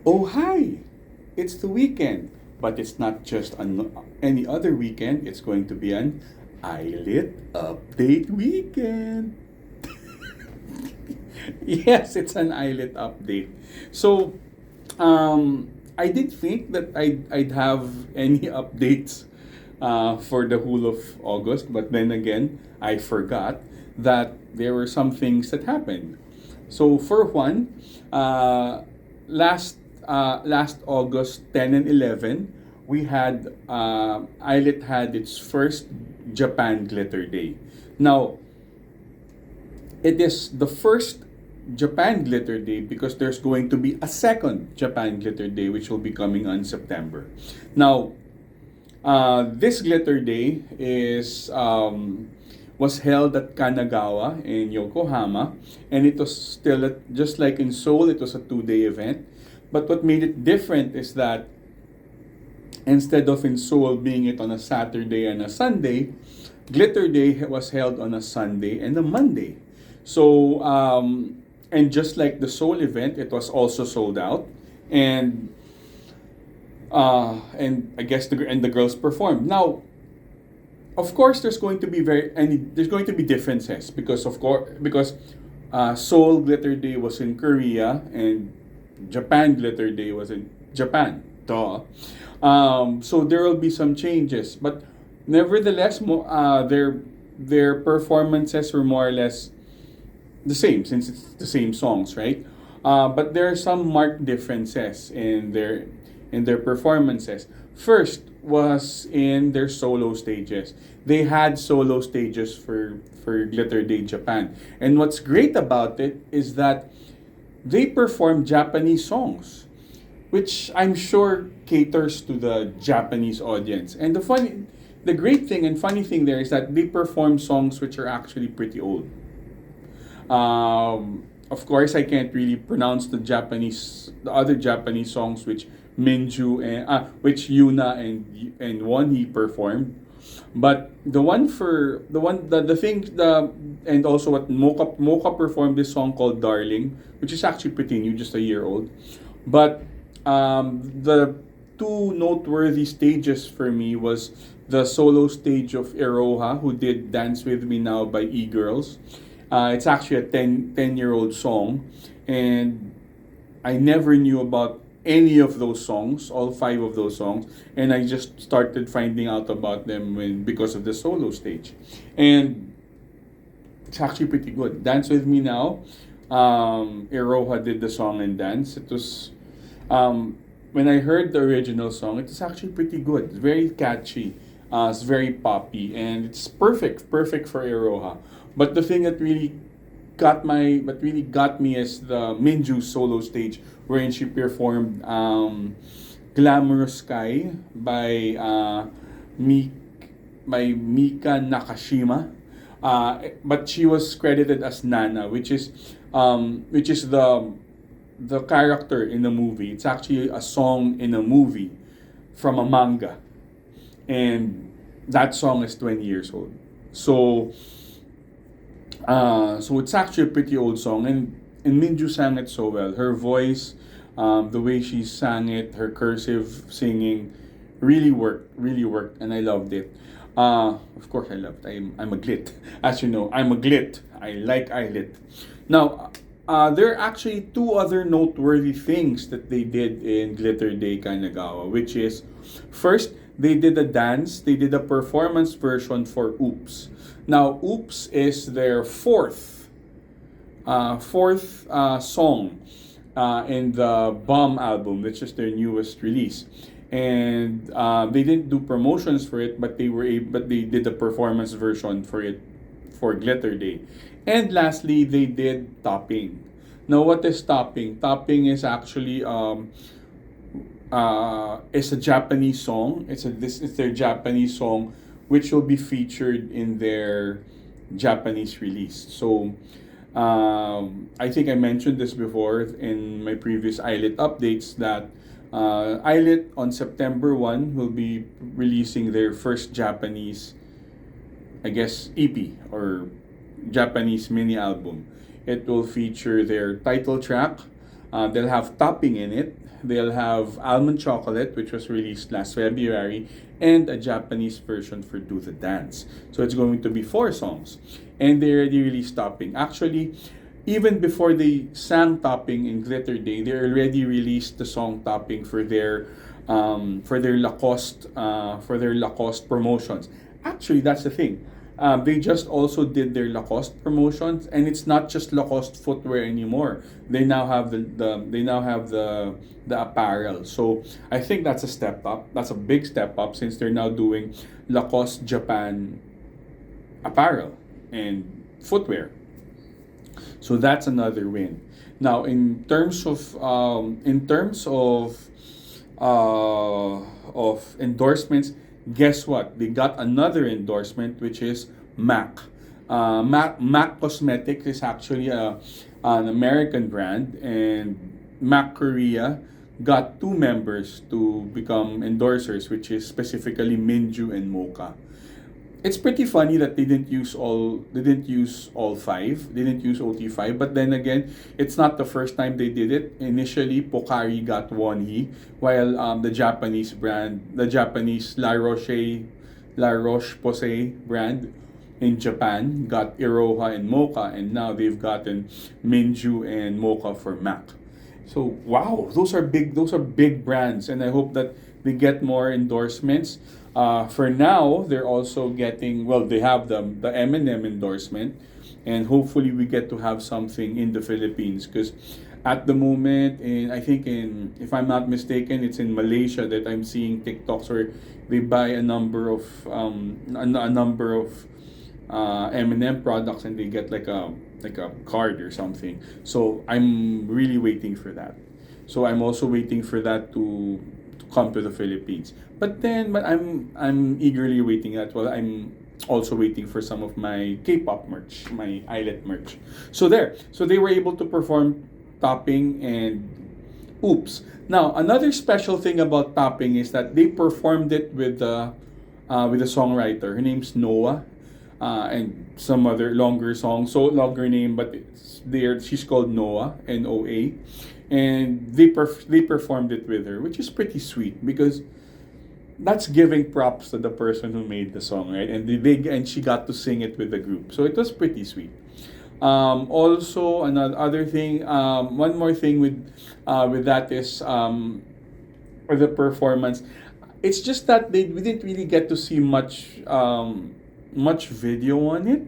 Oh, hi! It's the weekend, but it's not just any other weekend. It's going to be an ILLIT update weekend. Yes, it's an ILLIT update. So, I did think that I'd have any updates for the whole of August, but then again, I forgot that there were some things that happened. So, for one, uh, last August 10 and 11, we had ILIT had its first Japan Glitter Day. Now, it is the first Japan Glitter Day because there's going to be a second Japan Glitter Day which will be coming on September. Now, this Glitter Day is was held at Kanagawa in Yokohama, and it was still just like in Seoul. It was a 2 day event, but what made it different is that instead of in Seoul being it on a Saturday and a Sunday, Glitter Day was held on a Sunday and a Monday. So, and just like the Seoul event, it was also sold out, and I guess the girls performed. Now, of course, there's going to be differences because Seoul Glitter Day was in Korea and Japan Glitter Day was in Japan. Duh. So there will be some changes, but nevertheless, their performances were more or less the same since it's the same songs, right? But there are some marked differences in their performances. First was in their solo stages. They had solo stages for Glitter Day Japan, and what's great about it is that they perform Japanese songs, which I'm sure caters to the Japanese audience. And the great thing and funny thing there is that they perform songs which are actually pretty old. Of course, I can't really pronounce the other Japanese songs which which Yuna and Wonhee performed. But the thing the and also what Moka performed this song called Darling, which is actually pretty new, just a year old. But the two noteworthy stages for me was the solo stage of Iroha, who did Dance With Me Now by E-Girls. It's actually a 10-year-old song, and I never knew about any of those songs, all five of those songs, and I just started finding out about them because of the solo stage. And it's actually pretty good. Dance With Me Now, Iroha did the song and dance. It was, when I heard the original song, it was actually pretty good. It's very catchy. It's very poppy, and it's perfect for Iroha. But the thing that really got me is the Minju solo stage, wherein she performed "Glamorous Sky" Mi, by Mika Nakashima. But she was credited as Nana, which is the character in the movie. It's actually a song in a movie from a manga, and that song is 20 years old. So it's actually a pretty old song, and Minju sang it so well. Her voice, the way she sang it, her cursive singing, really worked, and I loved it. Of course, I loved. I'm a glit, as you know. I'm a glit. I like ILIT. Now, there are actually two other noteworthy things that they did in Glitter Day Kanagawa, which is first they did a dance. They did a performance version for Oops. Now, Oops is their fourth song in the Bomb album, which is their newest release. And they didn't do promotions for it, but they did a performance version for it for Glitter Day. And lastly, they did Topping. Now, what is Topping? Topping is actually it's a Japanese song. This is their Japanese song, which will be featured in their Japanese release. So, I think I mentioned this before in my previous ILIT updates that ILIT on September 1 will be releasing their first Japanese, I guess, EP or Japanese mini album. It will feature their title track, They'll have topping in it. They'll have almond chocolate, which was released last February, and a Japanese version for Do the Dance. So it's going to be 4 songs. And they already released topping. Actually, even before they sang topping in Glitter Day, they already released the song topping for their Lacoste promotions. Actually, that's the thing. They just also did their Lacoste promotions, and it's not just Lacoste footwear anymore. They now have the apparel. So I think that's a step up. That's a big step up since they're now doing Lacoste Japan apparel and footwear. So that's another win. Now, in terms of endorsements, guess what? They got another endorsement, which is Mac. Mac Cosmetics is actually an American brand, and Mac Korea got 2 members to become endorsers, which is specifically Minju and Moka. It's pretty funny that they didn't use all 5. They didn't use OT5, but then again, it's not the first time they did it. Initially, Pocari got Wonhee, while the Japanese La Roche Posay brand in Japan got Iroha and Mocha, and now they've gotten Minju and Mocha for Mac. So wow, those are big brands, and I hope that they get more endorsements. For now, they're also getting, well, they have the M&M endorsement, and hopefully we get to have something in the Philippines, because at the moment, I think if I'm not mistaken, it's in Malaysia that I'm seeing TikToks where they buy a number of M&M products, and they get like a card or something. So I'm really waiting for that. So I'm also waiting for that to come to the Philippines. But I'm eagerly waiting that. Well, I'm also waiting for some of my K-pop merch, my ILLIT merch. So there. So they were able to perform topping and oops. Now, another special thing about topping is that they performed it with a songwriter. Her name's Noah, and some other longer song, so longer name, but she's called Noah, Noa, and they performed it with her, which is pretty sweet because that's giving props to the person who made the song, right? And she got to sing it with the group, so it was pretty sweet. Also, another other thing, one more thing with that is for the performance. It's just that we didn't really get to see much video on it.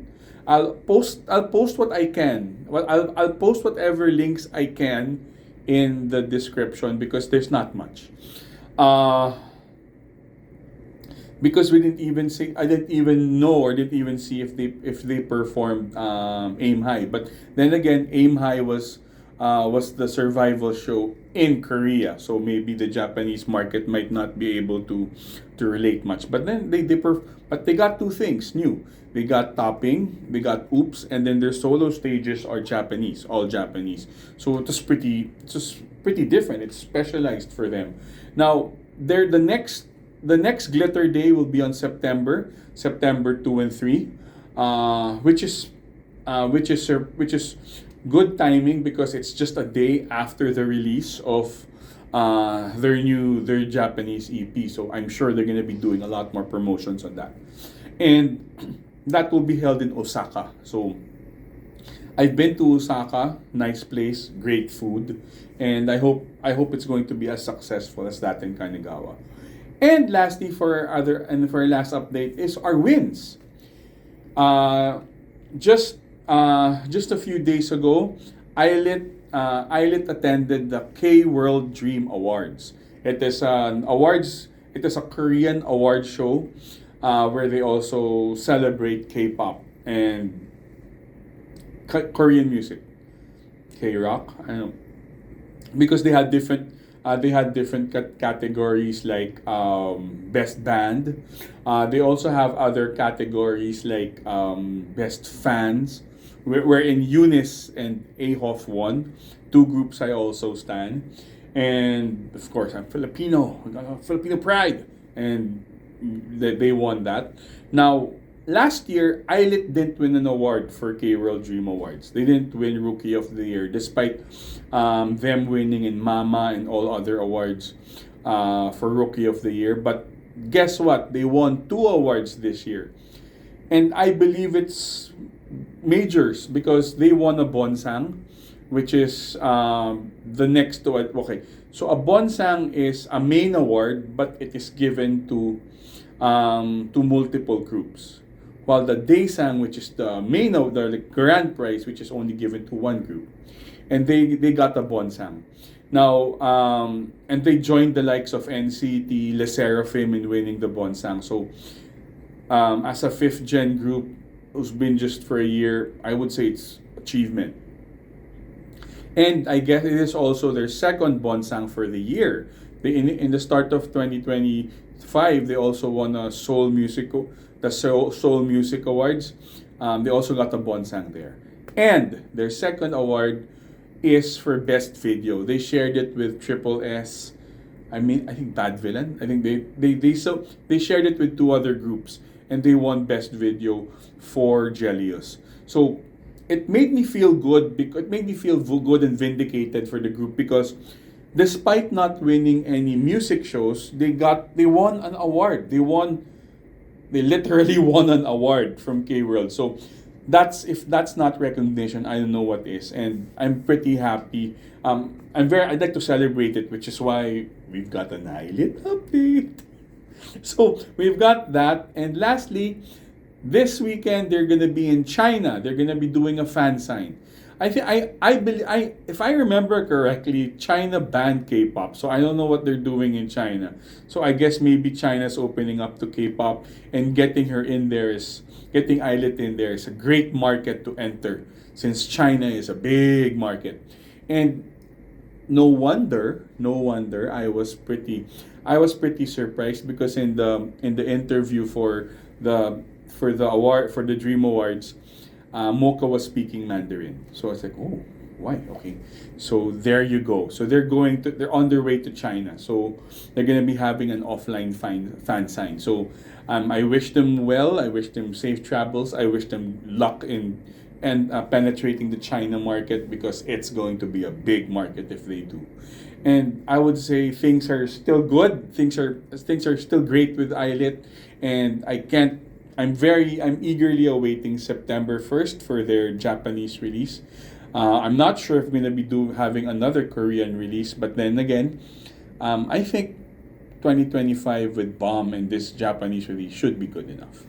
I'll post what I can. Well, I'll post whatever links I can in the description because there's not much. Uh because we didn't even see I didn't even know or didn't even see if they performed Aim High. But then again, Aim High was the survival show in Korea, so maybe the Japanese market might not be able to relate much. But then but they got 2 things new. They got topping, they got oops, and then their solo stages are Japanese, all Japanese. So it's just pretty different. It's specialized for them. Now, the next glitter day will be on September 2 and 3, which is good timing because it's just a day after the release of their Japanese EP. So I'm sure they're gonna be doing a lot more promotions on that, and that will be held in Osaka. So I've been to Osaka, nice place, great food, and I hope it's going to be as successful as that in Kanagawa. And lastly, for our last update is our wins. Uh, just a few days ago, ILLIT attended the K World Dream Awards. It is a Korean award show where they also celebrate K-pop and Korean music, K-rock. I don't know, because they had different categories like best band. They also have other categories like best fans, wherein Eunice and Ahoff won. 2 groups I also stand, and of course I'm Filipino. We got Filipino pride, and they won that. Now last year, ILLIT didn't win an award for K-World Dream Awards. They didn't win Rookie of the Year, despite them winning in Mama and all other awards for Rookie of the Year. But guess what? They won 2 awards this year. And I believe it's majors because they won a Bonsang, which is the next to it. Okay, so a Bonsang is a main award, but it is given to multiple groups. While the Daesang, which is the main of the grand prize, which is only given to one group, and they got a Bonsang. Now, and they joined the likes of NCT, Le Seraphim in winning the Bonsang. So, as a fifth gen group who's been just for a year, I would say it's achievement. And I guess it is also their second Bonsang for the year. In the start of 2025, they also won the Seoul Music Awards. They also got a Bonsang there. And their second award is for Best Video. They shared it with Triple S. I think Bad Villain. I think they shared it with 2 other groups, and they won Best Video for Jelius. So it made me feel good. It made me feel good and vindicated for the group because despite not winning any music shows, they won an award. They literally won an award from K World. So if that's not recognition, I don't know what is. And I'm pretty happy. I'd like to celebrate it, which is why we've got an ILLIT update. So we've got that. And lastly, this weekend they're gonna be in China. They're gonna be doing a fan sign. If I remember correctly, China banned K-pop, so I don't know what they're doing in China. So I guess maybe China's opening up to K-pop, and getting ILLIT in there is a great market to enter, since China is a big market. And no wonder I was pretty surprised because in the interview for the Dream Awards, Moka was speaking Mandarin. So I was like, oh, why? Okay. So there you go. So they're on their way to China. So they're gonna be having an offline fan sign. So I wish them well. I wish them safe travels. I wish them luck in and penetrating the China market, because it's going to be a big market if they do. And I would say things are still good. Things are still great with ILLIT, and I'm eagerly awaiting September 1st for their Japanese release. I'm not sure if we're gonna be having another Korean release, but then again, I think 2025 with Bomb and this Japanese release should be good enough.